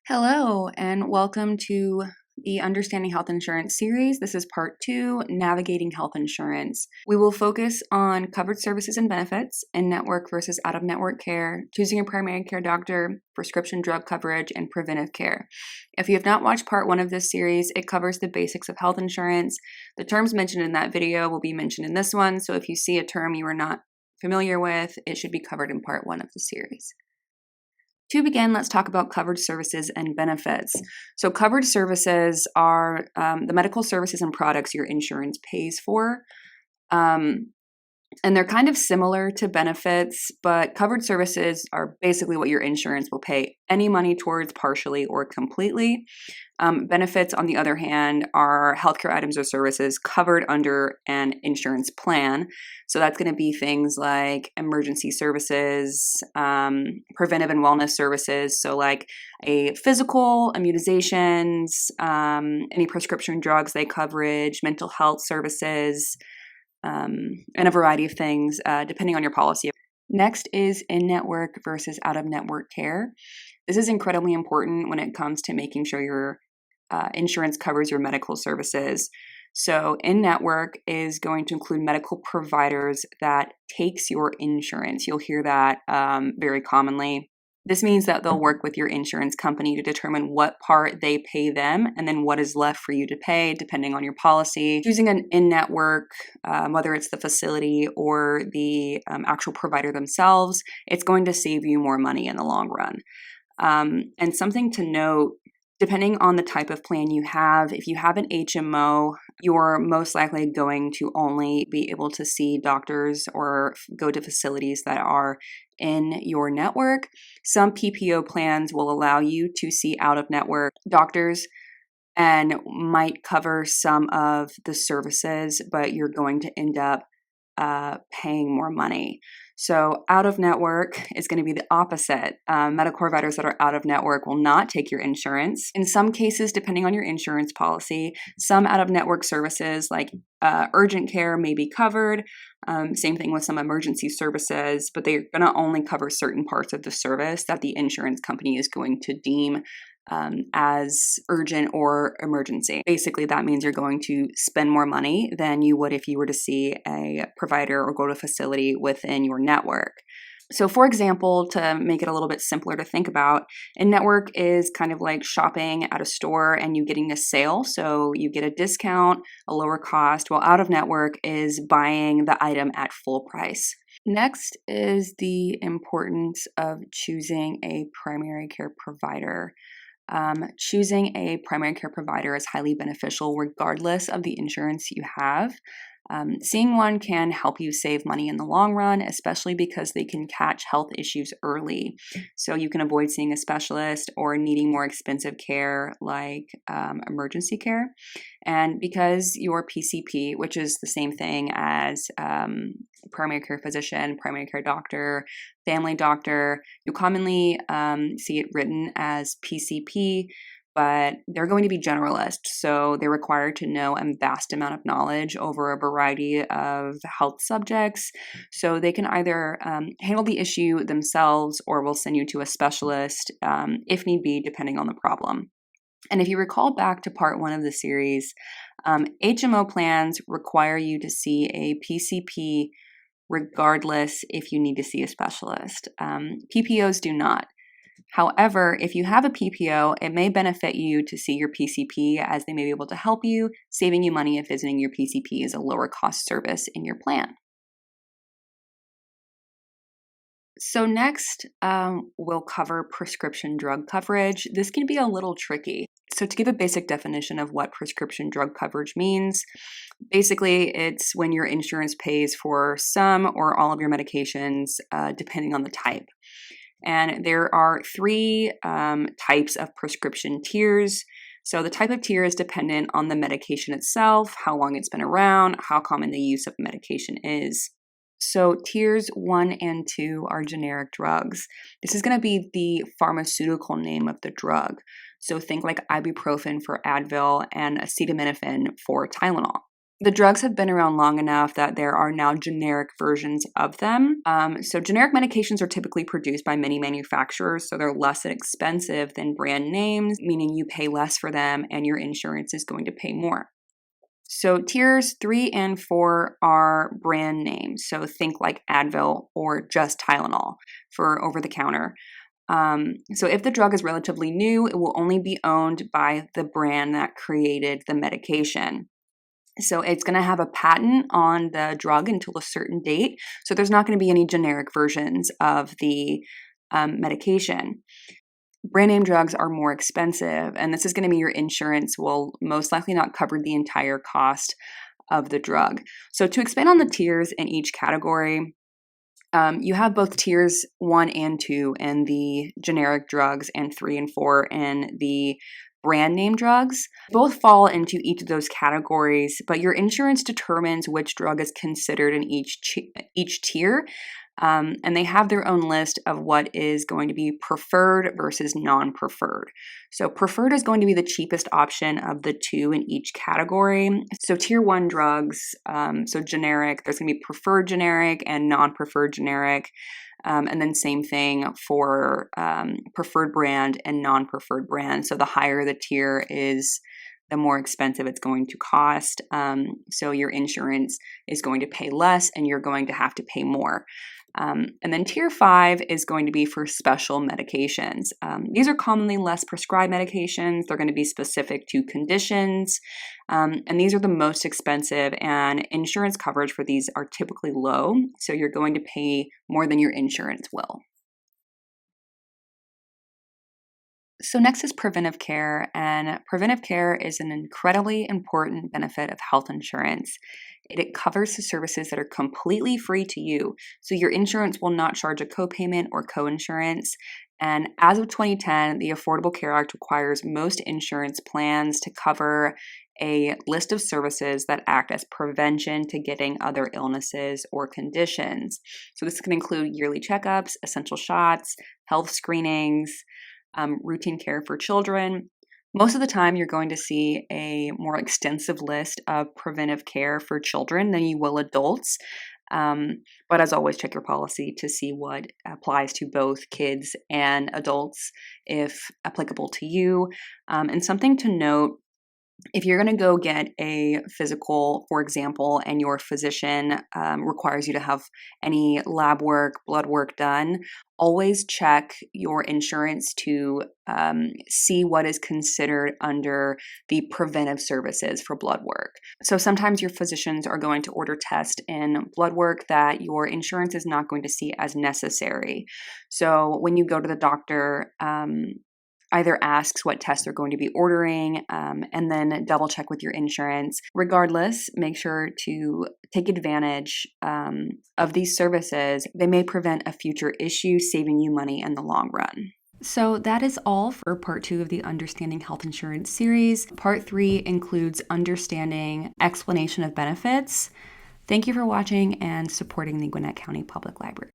Hello, and welcome to the Understanding Health Insurance series. This is part 2, Navigating Health Insurance. We will focus on covered services and benefits, in-network versus out-of-network care, choosing a primary care doctor, prescription drug coverage, and preventive care. If you have not watched part 1 of this series, it covers the basics of health insurance. The terms mentioned in that video will be mentioned in this one, so if you see a term you are not familiar with, it should be covered in part 1 of the series. To begin, let's talk about covered services and benefits. So covered services are the medical services and products your insurance pays for. And they're kind of similar to benefits, but covered services are basically what your insurance will pay any money towards partially or completely. Benefits, on the other hand, are healthcare items or services covered under an insurance plan. So that's going to be things like emergency services, preventive and wellness services. So like a physical, immunizations, any prescription drugs they coverage, mental health services, and a variety of things depending on your policy. Next is in-network versus out-of-network care. This is incredibly important when it comes to making sure your insurance covers your medical services. So in-network is going to include medical providers that takes your insurance. You'll hear that very commonly. This means that they'll work with your insurance company to determine what part they pay them and then what is left for you to pay depending on your policy. Choosing an in-network, whether it's the facility or the actual provider themselves, it's going to save you more money in the long run. And something to note, depending on the type of plan you have, if you have an HMO, you're most likely going to only be able to see doctors or go to facilities that are in your network. Some PPO plans will allow you to see out-of-network doctors and might cover some of the services, but you're going to end up paying more money. So out of network is going to be the opposite. Medical providers that are out of network will not take your insurance. In some cases, depending on your insurance policy, some out of network services like urgent care may be covered. Same thing with some emergency services, but they're going to only cover certain parts of the service that the insurance company is going to deem as urgent or emergency. Basically, that means you're going to spend more money than you would if you were to see a provider or go to a facility within your network. So for example, to make it a little bit simpler to think about, in-network is kind of like shopping at a store and you getting a sale. So you get a discount, a lower cost, while out-of-network is buying the item at full price. Next is the importance of choosing a primary care provider. Choosing a primary care provider is highly beneficial regardless of the insurance you have. Seeing one can help you save money in the long run, especially because they can catch health issues early. So you can avoid seeing a specialist or needing more expensive care like emergency care. And because your PCP, which is the same thing as primary care physician, primary care doctor, family doctor, you commonly see it written as PCP, but they're going to be generalists. So they're required to know a vast amount of knowledge over a variety of health subjects. So they can either handle the issue themselves or will send you to a specialist if need be, depending on the problem. And if you recall back to part 1 of the series, HMO plans require you to see a PCP regardless if you need to see a specialist. PPOs do not. However, if you have a PPO, it may benefit you to see your PCP as they may be able to help you, saving you money if visiting your PCP is a lower cost service in your plan. So next, we'll cover prescription drug coverage. This can be a little tricky. So to give a basic definition of what prescription drug coverage means, basically it's when your insurance pays for some or all of your medications, depending on the type. And there are 3 types of prescription tiers. So the type of tier is dependent on the medication itself, how long it's been around, how common the use of the medication is. So tiers 1 and 2 are generic drugs. This is going to be the pharmaceutical name of the drug. So think like ibuprofen for Advil and acetaminophen for Tylenol. The drugs have been around long enough that there are now generic versions of them. So generic medications are typically produced by many manufacturers, so they're less expensive than brand names, meaning you pay less for them and your insurance is going to pay more. So tiers 3 and 4 are brand names. So think like Advil or just Tylenol for over the counter. So if the drug is relatively new, it will only be owned by the brand that created the medication. So it's going to have a patent on the drug until a certain date. So there's not going to be any generic versions of the medication. Brand name drugs are more expensive, and this is going to mean your insurance will most likely not cover the entire cost of the drug. So to expand on the tiers in each category, you have both tiers 1 and 2 in the generic drugs and 3 and 4 in the brand name drugs. Both fall into each of those categories, but your insurance determines which drug is considered in each tier. And they have their own list of what is going to be preferred versus non-preferred. So preferred is going to be the cheapest option of the two in each category. So tier 1 drugs, so generic, there's going to be preferred generic and non-preferred generic. And then same thing for preferred brand and non-preferred brand. So the higher the tier is, the more expensive it's going to cost. So your insurance is going to pay less and you're going to have to pay more. And then tier 5 is going to be for special medications. These are commonly less prescribed medications. They're going to be specific to conditions. And these are the most expensive, and insurance coverage for these are typically low. So you're going to pay more than your insurance will. So next is preventive care, and preventive care is an incredibly important benefit of health insurance. It covers the services that are completely free to you, so your insurance will not charge a copayment or coinsurance. And as of 2010, the Affordable Care Act requires most insurance plans to cover a list of services that act as prevention to getting other illnesses or conditions. So this can include yearly checkups, essential shots, health screenings, routine care for children. Most of the time, you're going to see a more extensive list of preventive care for children than you will adults. But as always, check your policy to see what applies to both kids and adults if applicable to you. And something to note, if you're going to go get a physical, for example, and your physician requires you to have any lab work, blood work done, always check your insurance to see what is considered under the preventive services for blood work. So sometimes your physicians are going to order tests and blood work that your insurance is not going to see as necessary. So when you go to the doctor, either asks what tests they're going to be ordering and then double check with your insurance. Regardless, make sure to take advantage of these services. They may prevent a future issue, saving you money in the long run. So that is all for part 2 of the Understanding Health Insurance series. Part 3 includes understanding explanation of benefits. Thank you for watching and supporting the Gwinnett County Public Library.